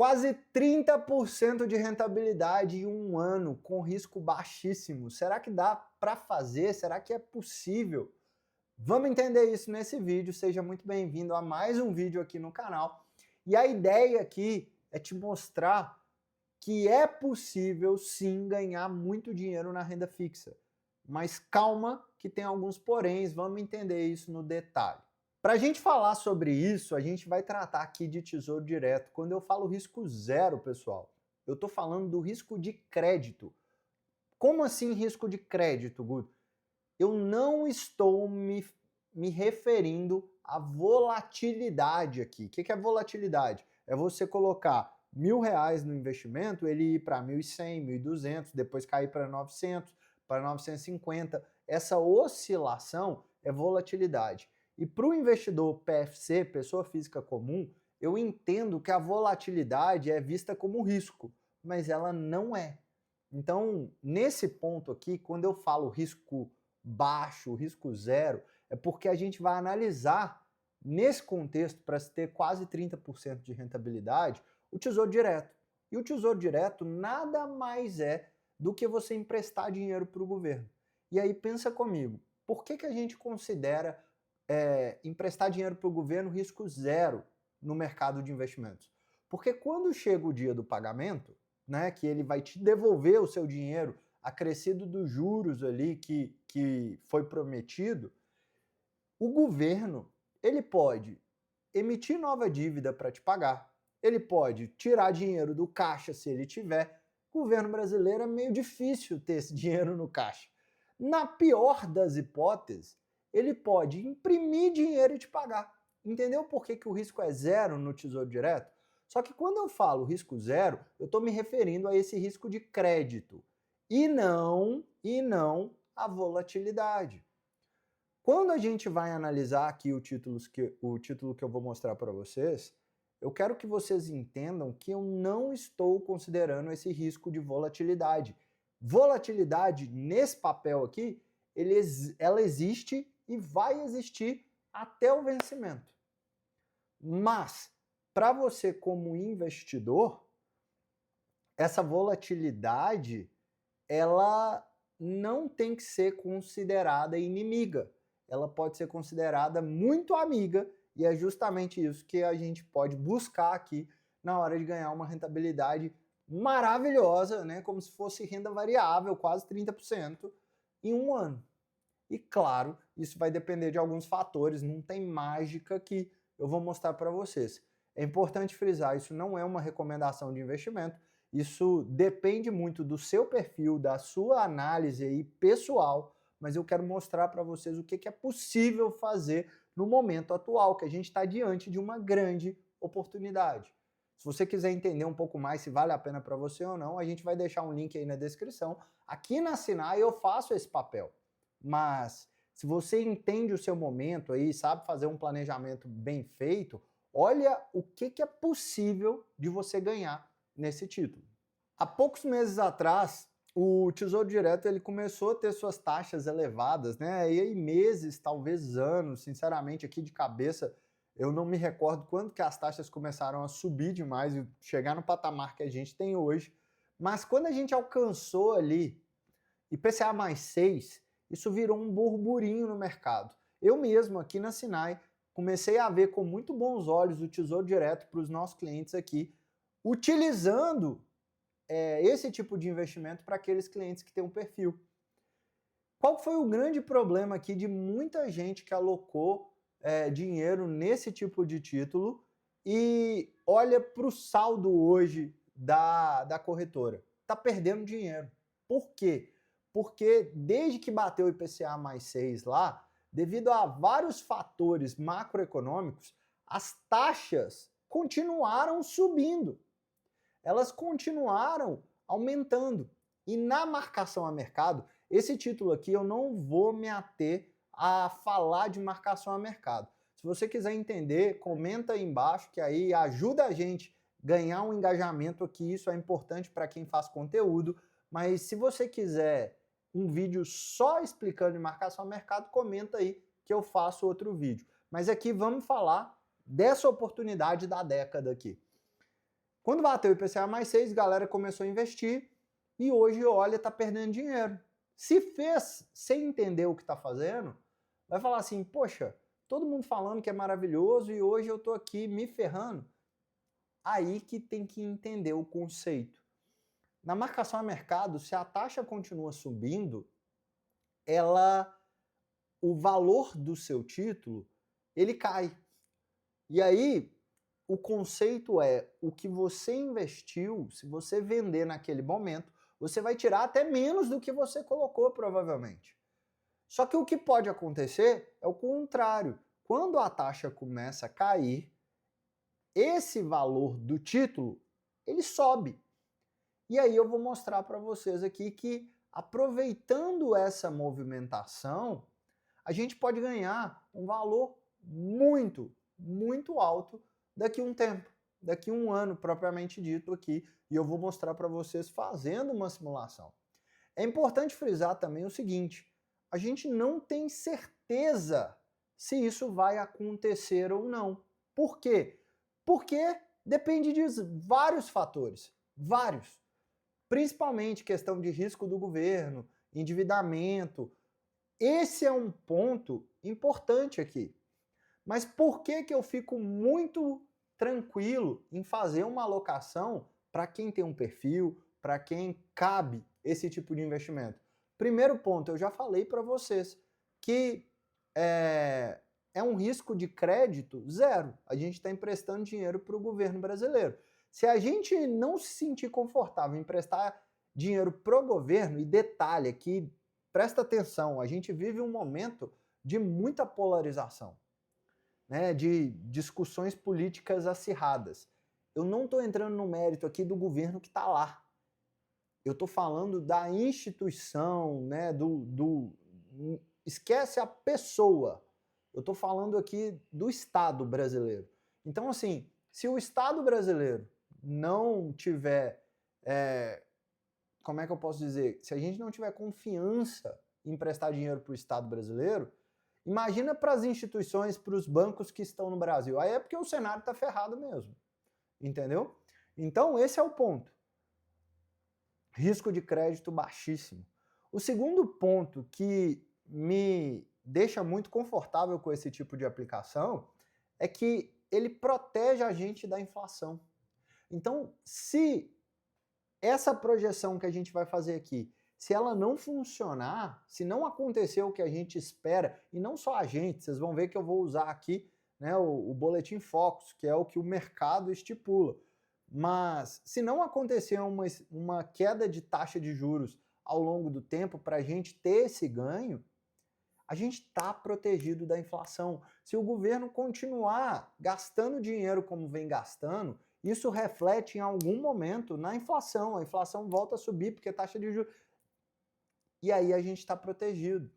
Quase 30% de rentabilidade em um ano, com risco baixíssimo. Será que dá para fazer? Será que é possível? Vamos entender isso nesse vídeo. Seja muito bem-vindo a mais um vídeo aqui no canal. E a ideia aqui é te mostrar que é possível sim ganhar muito dinheiro na renda fixa. Mas calma que tem alguns poréns, vamos entender isso no detalhe. Para a gente falar sobre isso, a gente vai tratar aqui de tesouro direto. Quando eu falo risco zero, pessoal, eu estou falando do risco de crédito. Como assim risco de crédito, Guto? Eu não estou me referindo à volatilidade aqui. O que é volatilidade? É você colocar R$ 1.000 no investimento, ele ir para 1.100, 1.200, depois cair para 900, para 950. Essa oscilação é volatilidade. E para o investidor PFC, pessoa física comum, eu entendo que a volatilidade é vista como risco, mas ela não é. Então, nesse ponto aqui, quando eu falo risco baixo, risco zero, é porque a gente vai analisar, nesse contexto, para se ter quase 30% de rentabilidade, o Tesouro Direto. E o Tesouro Direto nada mais é do que você emprestar dinheiro para o governo. E aí pensa comigo, por que a gente considera emprestar dinheiro para o governo risco zero no mercado de investimentos? Porque quando chega o dia do pagamento, né, que ele vai te devolver o seu dinheiro acrescido dos juros ali que foi prometido, o governo ele pode emitir nova dívida para te pagar, ele pode tirar dinheiro do caixa se ele tiver. O governo brasileiro é meio difícil ter esse dinheiro no caixa. Na pior das hipóteses, ele pode imprimir dinheiro e te pagar. Entendeu por que o risco é zero no Tesouro Direto? Só que quando eu falo risco zero, eu estou me referindo a esse risco de crédito e não a volatilidade. Quando a gente vai analisar aqui o título que eu vou mostrar para vocês, eu quero que vocês entendam que eu não estou considerando esse risco de volatilidade. Volatilidade nesse papel aqui, ela existe e vai existir até o vencimento. Mas, para você como investidor, essa volatilidade, ela não tem que ser considerada inimiga. Ela pode ser considerada muito amiga, e é justamente isso que a gente pode buscar aqui na hora de ganhar uma rentabilidade maravilhosa, né? Como se fosse renda variável, quase 30% em um ano. E claro, isso vai depender de alguns fatores, não tem mágica que eu vou mostrar para vocês. É importante frisar, isso não é uma recomendação de investimento, isso depende muito do seu perfil, da sua análise aí pessoal, mas eu quero mostrar para vocês o que é possível fazer no momento atual, que a gente está diante de uma grande oportunidade. Se você quiser entender um pouco mais se vale a pena para você ou não, a gente vai deixar um link aí na descrição. Aqui na Sinai eu faço esse papel. Mas se você entende o seu momento aí, sabe fazer um planejamento bem feito, olha o que é possível de você ganhar nesse título. Há poucos meses atrás, o Tesouro Direto ele começou a ter suas taxas elevadas, né? E aí meses, talvez anos, sinceramente aqui de cabeça, eu não me recordo quando que as taxas começaram a subir demais e chegar no patamar que a gente tem hoje. Mas quando a gente alcançou ali IPCA mais 6, isso virou um burburinho no mercado. Eu mesmo, aqui na Sinai, comecei a ver com muito bons olhos o Tesouro Direto para os nossos clientes aqui, utilizando esse tipo de investimento para aqueles clientes que têm um perfil. Qual foi o grande problema aqui de muita gente que alocou dinheiro nesse tipo de título e olha para o saldo hoje da corretora? Está perdendo dinheiro. Por quê? Porque desde que bateu o IPCA mais 6 lá, devido a vários fatores macroeconômicos, as taxas continuaram subindo. Elas continuaram aumentando. E na marcação a mercado, esse título aqui eu não vou me ater a falar de marcação a mercado. Se você quiser entender, comenta aí embaixo, que aí ajuda a gente a ganhar um engajamento aqui, isso é importante para quem faz conteúdo. Mas se você quiser um vídeo só explicando de marcação a mercado, comenta aí que eu faço outro vídeo. Mas aqui vamos falar dessa oportunidade da década aqui. Quando bateu o IPCA mais 6, a galera começou a investir e hoje, olha, está perdendo dinheiro. Se fez sem entender o que está fazendo, vai falar assim, poxa, todo mundo falando que é maravilhoso e hoje eu estou aqui me ferrando. Aí que tem que entender o conceito. Na marcação a mercado, se a taxa continua subindo, o valor do seu título, ele cai. E aí, o conceito é, o que você investiu, se você vender naquele momento, você vai tirar até menos do que você colocou, provavelmente. Só que o que pode acontecer é o contrário. Quando a taxa começa a cair, esse valor do título, ele sobe. E aí eu vou mostrar para vocês aqui que, aproveitando essa movimentação, a gente pode ganhar um valor muito, muito alto daqui a um tempo, daqui a um ano propriamente dito aqui, e eu vou mostrar para vocês fazendo uma simulação. É importante frisar também o seguinte, a gente não tem certeza se isso vai acontecer ou não. Por quê? Porque depende de vários fatores, vários. Principalmente questão de risco do governo, endividamento. Esse é um ponto importante aqui. Mas por que eu fico muito tranquilo em fazer uma alocação para quem tem um perfil, para quem cabe esse tipo de investimento? Primeiro ponto, eu já falei para vocês que é um risco de crédito zero. A gente está emprestando dinheiro para o governo brasileiro. Se a gente não se sentir confortável em emprestar dinheiro para o governo, e detalhe aqui, presta atenção, a gente vive um momento de muita polarização, né, de discussões políticas acirradas. Eu não estou entrando no mérito aqui do governo que está lá. Eu estou falando da instituição, né, esquece a pessoa. Eu estou falando aqui do Estado brasileiro. Então, assim, se o Estado brasileiro não tiver, como é que eu posso dizer? Se a gente não tiver confiança em emprestar dinheiro para o Estado brasileiro, imagina para as instituições, para os bancos que estão no Brasil. Aí é porque o cenário está ferrado mesmo, entendeu? Então, esse é o ponto. Risco de crédito baixíssimo. O segundo ponto que me deixa muito confortável com esse tipo de aplicação é que ele protege a gente da inflação. Então, se essa projeção que a gente vai fazer aqui, se ela não funcionar, se não acontecer o que a gente espera, e não só a gente, vocês vão ver que eu vou usar aqui, né, o Boletim Focus, que é o que o mercado estipula. Mas se não acontecer uma queda de taxa de juros ao longo do tempo para a gente ter esse ganho, a gente está protegido da inflação. Se o governo continuar gastando dinheiro como vem gastando, isso reflete em algum momento na inflação. A inflação volta a subir porque a taxa de juros... E aí a gente está protegido.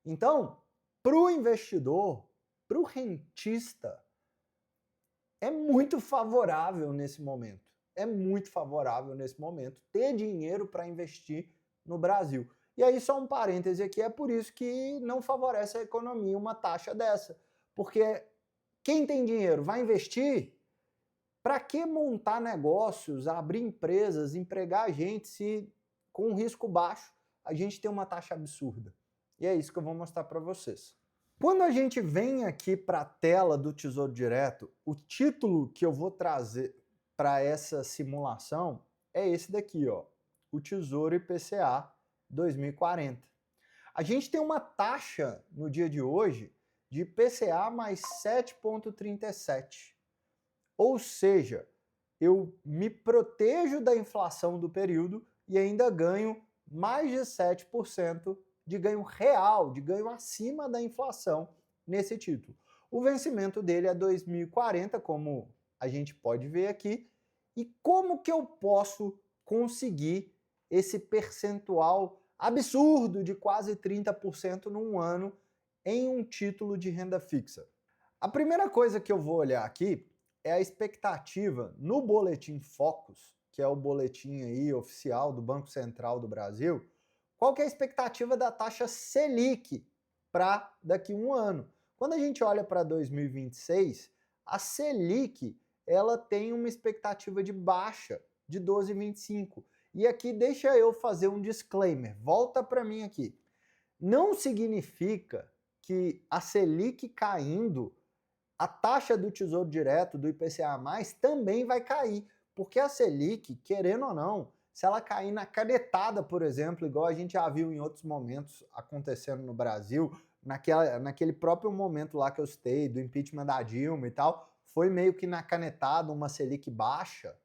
Então, para o investidor, para o rentista, é muito favorável nesse momento. É muito favorável nesse momento ter dinheiro para investir no Brasil. E aí só um parêntese aqui, é por isso que não favorece a economia uma taxa dessa. Porque quem tem dinheiro vai investir, para que montar negócios, abrir empresas, empregar gente se com um risco baixo a gente tem uma taxa absurda? E é isso que eu vou mostrar para vocês. Quando a gente vem aqui para a tela do Tesouro Direto, o título que eu vou trazer para essa simulação é esse daqui, ó, o Tesouro IPCA 2040. A gente tem uma taxa no dia de hoje de IPCA mais 7,37. Ou seja, eu me protejo da inflação do período e ainda ganho mais de 7% de ganho real, de ganho acima da inflação nesse título. O vencimento dele é 2040, como a gente pode ver aqui. E como que eu posso conseguir esse percentual absurdo de quase 30% num ano em um título de renda fixa? A primeira coisa que eu vou olhar aqui é a expectativa no Boletim Focus, que é o boletim aí oficial do Banco Central do Brasil. Qual que é a expectativa da taxa Selic para daqui a um ano? Quando a gente olha para 2026, a Selic ela tem uma expectativa de baixa de 12,25. E aqui deixa eu fazer um disclaimer, volta para mim aqui. Não significa que a Selic caindo, a taxa do Tesouro Direto, do IPCA+, também vai cair, porque a Selic, querendo ou não, se ela cair na canetada, por exemplo, igual a gente já viu em outros momentos acontecendo no Brasil, naquele próprio momento lá que eu citei, do impeachment da Dilma e tal, foi meio que na canetada uma Selic baixa.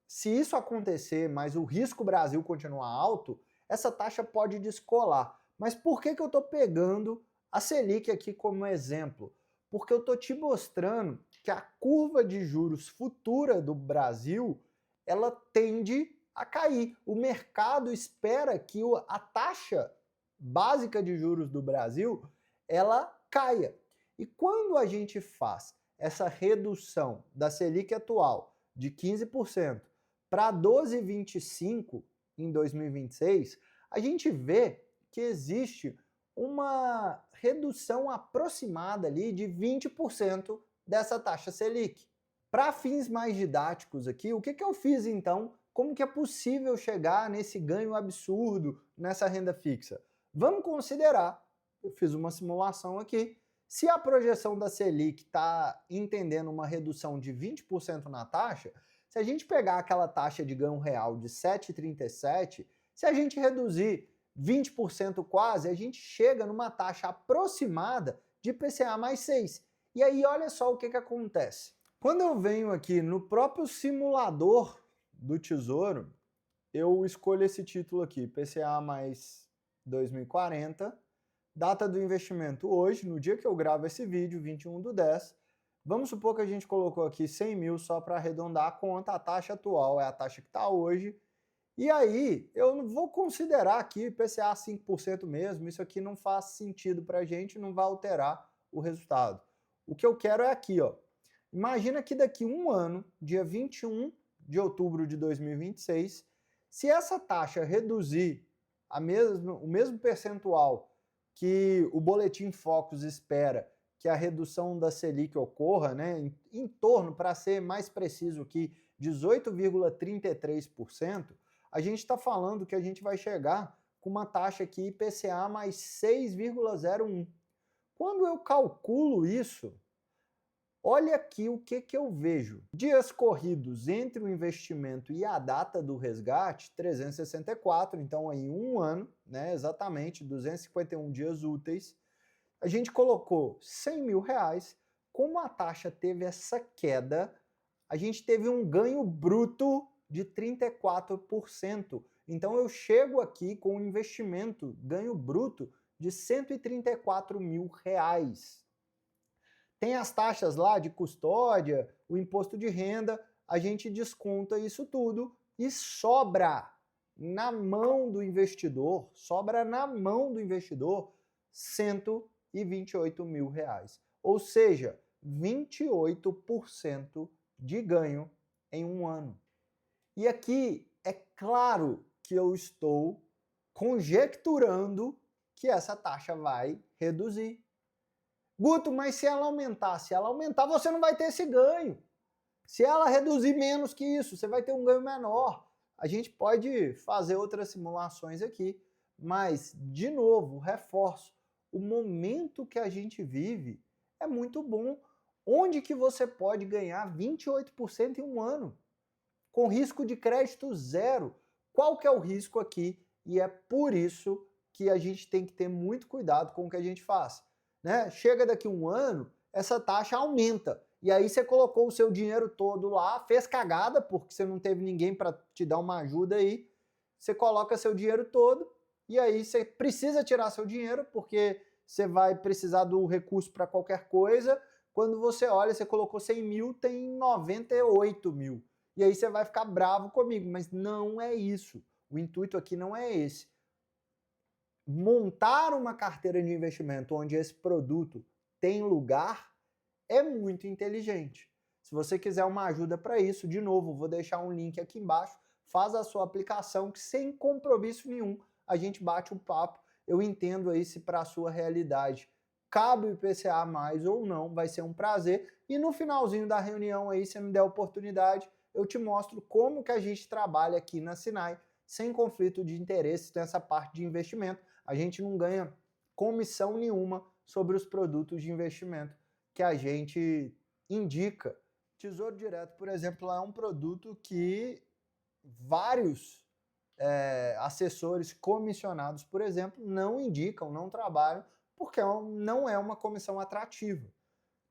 Se isso acontecer, mas o risco Brasil continuar alto, essa taxa pode descolar. Mas por que eu estou pegando a Selic aqui como exemplo? Porque eu estou te mostrando que a curva de juros futura do Brasil, ela tende a cair. O mercado espera que a taxa básica de juros do Brasil, ela caia. E quando a gente faz essa redução da Selic atual de 15% para 12,25 em 2026, a gente vê que existe uma redução aproximada ali de 20% dessa taxa Selic. Para fins mais didáticos aqui, o que eu fiz então? Como que é possível chegar nesse ganho absurdo nessa renda fixa? Vamos considerar, eu fiz uma simulação aqui, se a projeção da Selic está entendendo uma redução de 20% na taxa, se a gente pegar aquela taxa de ganho real de 7,37, se a gente reduzir 20% quase, a gente chega numa taxa aproximada de IPCA mais 6. E aí olha só o que acontece. Quando eu venho aqui no próprio simulador do Tesouro, eu escolho esse título aqui, IPCA mais 2040, data do investimento hoje, no dia que eu gravo esse vídeo, 21/10. Vamos supor que a gente colocou aqui 100 mil só para arredondar a conta, a taxa atual é a taxa que está hoje. E aí, eu não vou considerar aqui IPCA 5% mesmo, isso aqui não faz sentido para a gente, não vai alterar o resultado. O que eu quero é aqui, ó. Imagina que daqui um ano, dia 21 de outubro de 2026, se essa taxa reduzir o mesmo percentual que o Boletim Focus espera que a redução da Selic ocorra, né, em torno, para ser mais preciso aqui, 18,33%, a gente está falando que a gente vai chegar com uma taxa aqui IPCA mais 6,01. Quando eu calculo isso, olha aqui o que eu vejo. Dias corridos entre o investimento e a data do resgate, 364, então aí um ano, né, exatamente 251 dias úteis. A gente colocou 100 mil reais, como a taxa teve essa queda, a gente teve um ganho bruto de 34%. Então eu chego aqui com um investimento, ganho bruto, de 134 mil reais. Tem as taxas lá de custódia, o imposto de renda, a gente desconta isso tudo e sobra na mão do investidor, 128 mil reais. Ou seja, 28% de ganho em um ano. E aqui é claro que eu estou conjecturando que essa taxa vai reduzir. Guto, mas se ela aumentar, você não vai ter esse ganho. Se ela reduzir menos que isso, você vai ter um ganho menor. A gente pode fazer outras simulações aqui, mas, de novo, reforço, o momento que a gente vive é muito bom. Onde que você pode ganhar 28% em um ano? Com risco de crédito zero. Qual que é o risco aqui? E é por isso que a gente tem que ter muito cuidado com o que a gente faz. Né? Chega daqui um ano, essa taxa aumenta. E aí você colocou o seu dinheiro todo lá, fez cagada, porque você não teve ninguém para te dar uma ajuda aí. Você coloca seu dinheiro todo, e aí você precisa tirar seu dinheiro, porque você vai precisar do recurso para qualquer coisa. Quando você olha, você colocou 100 mil, tem 98 mil. E aí você vai ficar bravo comigo, mas não é isso. O intuito aqui não é esse. Montar uma carteira de investimento onde esse produto tem lugar é muito inteligente. Se você quiser uma ajuda para isso, de novo, vou deixar um link aqui embaixo, faz a sua aplicação que sem compromisso nenhum a gente bate um papo, eu entendo aí se para a sua realidade cabe o IPCA mais ou não, vai ser um prazer. E no finalzinho da reunião aí, se me der a oportunidade, eu te mostro como que a gente trabalha aqui na Sinai sem conflito de interesse nessa parte de investimento. A gente não ganha comissão nenhuma sobre os produtos de investimento que a gente indica. Tesouro Direto, por exemplo, é um produto que vários assessores comissionados, por exemplo, não indicam, não trabalham, porque não é uma comissão atrativa.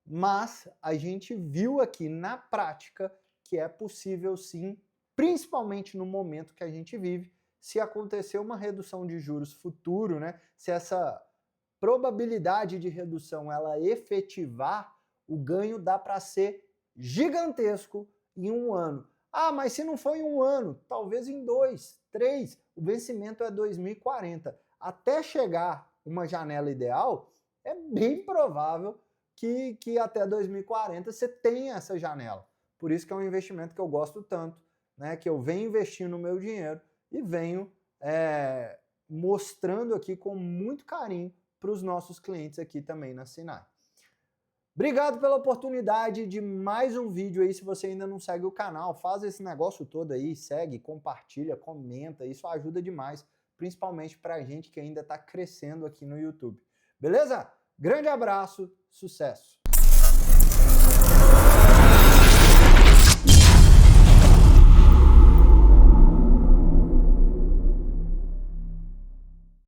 Mas a gente viu aqui na prática que é possível sim, principalmente no momento que a gente vive, se acontecer uma redução de juros futuro, né? Se essa probabilidade de redução ela efetivar, o ganho dá para ser gigantesco em um ano. Ah, mas se não for em um ano, talvez em 2, 3, o vencimento é 2040. Até chegar uma janela ideal, é bem provável que até 2040 você tenha essa janela. Por isso que é um investimento que eu gosto tanto, né? Que eu venho investindo o meu dinheiro e venho mostrando aqui com muito carinho para os nossos clientes aqui também na Sinai. Obrigado pela oportunidade de mais um vídeo aí. Se você ainda não segue o canal, faz esse negócio todo aí, segue, compartilha, comenta, isso ajuda demais, principalmente para a gente que ainda está crescendo aqui no YouTube. Beleza? Grande abraço, sucesso!